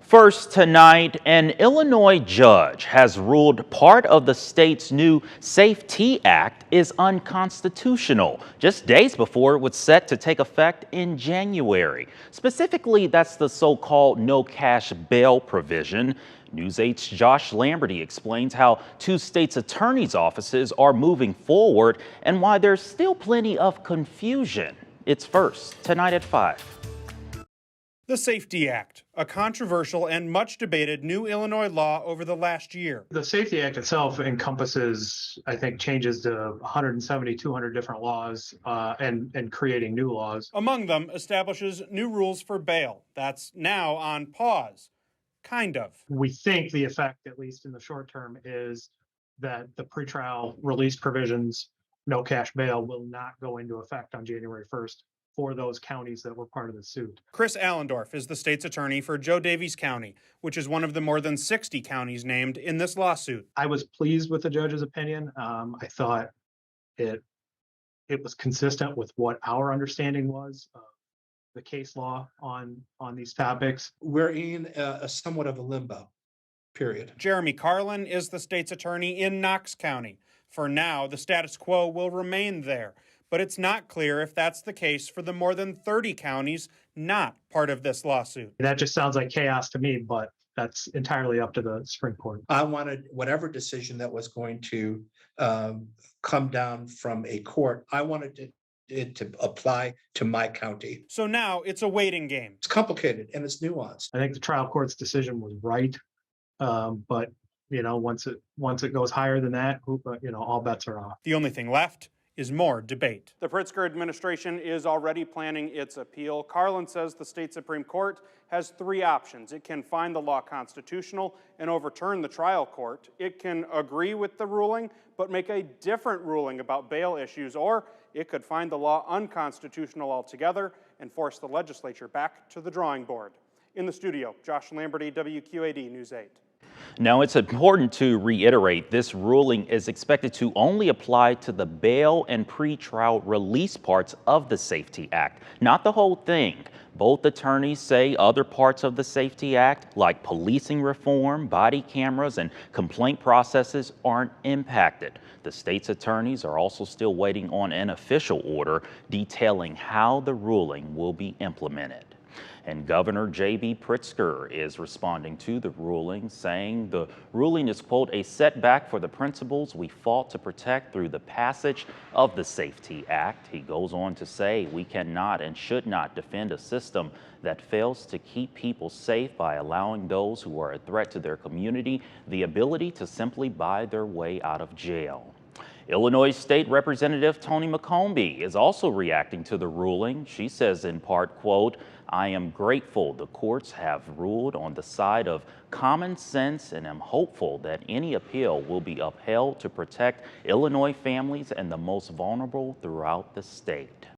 First tonight, an Illinois judge has ruled part of the state's new Safety Act is unconstitutional, just days before it was set to take effect in January. Specifically, that's the so-called no cash bail provision. News 8's Josh Lamberty explains how two states' attorneys' offices are moving forward and why there's still plenty of confusion. It's first tonight at 5. The Safety Act, a controversial and much debated new Illinois law over the last year. The Safety Act itself encompasses, I think, changes to 170, 200 different laws and creating new laws. Among them, establishes new rules for bail. That's now on pause. Kind of. We think the effect, at least in the short term, is that the pretrial release provisions, no cash bail, will not go into effect on January 1st. For those counties that were part of the suit. Chris Allendorf is the state's attorney for Joe Daviess County, which is one of the more than 60 counties named in this lawsuit. I was pleased with the judge's opinion. I thought it was consistent with what our understanding was of the case law on these topics. We're in a somewhat of a limbo period. Jeremy Carlin is the state's attorney in Knox County. For now, the status quo will remain there. But it's not clear if that's the case for the more than 30 counties not part of this lawsuit. That just sounds like chaos to me, but that's entirely up to the Supreme Court. I wanted whatever decision that was going to come down from a court, I wanted it to apply to my county. So now it's a waiting game. It's complicated and it's nuanced. I think the trial court's decision was right, but once it goes higher than that, all bets are off. The only thing left is more debate. The Pritzker administration is already planning its appeal. Carlin says the state Supreme Court has three options. It can find the law constitutional and overturn the trial court. It can agree with the ruling, but make a different ruling about bail issues, or it could find the law unconstitutional altogether and force the legislature back to the drawing board. In the studio, Josh Lamberty, WQAD News 8. Now, it's important to reiterate this ruling is expected to only apply to the bail and pretrial release parts of the Safety Act, not the whole thing. Both attorneys say other parts of the Safety Act, like policing reform, body cameras, and complaint processes, aren't impacted. The state's attorneys are also still waiting on an official order detailing how the ruling will be implemented. And Governor J.B. Pritzker is responding to the ruling, saying the ruling is, quote, a setback for the principles we fought to protect through the passage of the Safety Act. He goes on to say we cannot and should not defend a system that fails to keep people safe by allowing those who are a threat to their community the ability to simply buy their way out of jail. Illinois State Representative Toni McCombie is also reacting to the ruling. She says in part, quote, I am grateful the courts have ruled on the side of common sense and am hopeful that any appeal will be upheld to protect Illinois families and the most vulnerable throughout the state.